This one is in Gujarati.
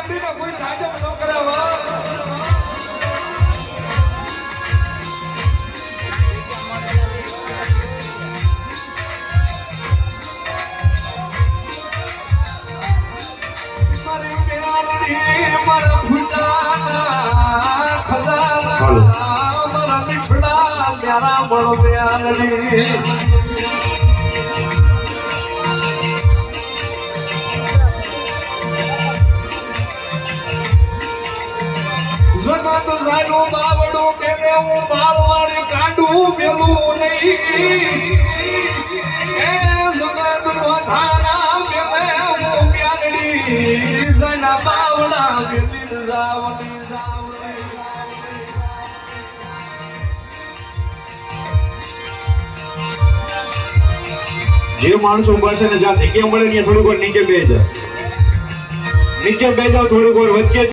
મેમડીને કોઈ તાજબ ન કરાવા મારા ફૂટાના ખજાના મારા મીઠડા પ્યારા મળવ્યાની જગત સારું બાવડું પેલે હું બાળવાળી કાઢું પેલું નહીં એ જગત વધારા પેલે હું પ્યારડી સના બાવડા પેલી જાવની જે માણસો ઉભા છે ને જ્યાં જગ્યા મળે ત્યાં થોડુંક નીચે બેસી જાવ થોડુંક વચ્ચે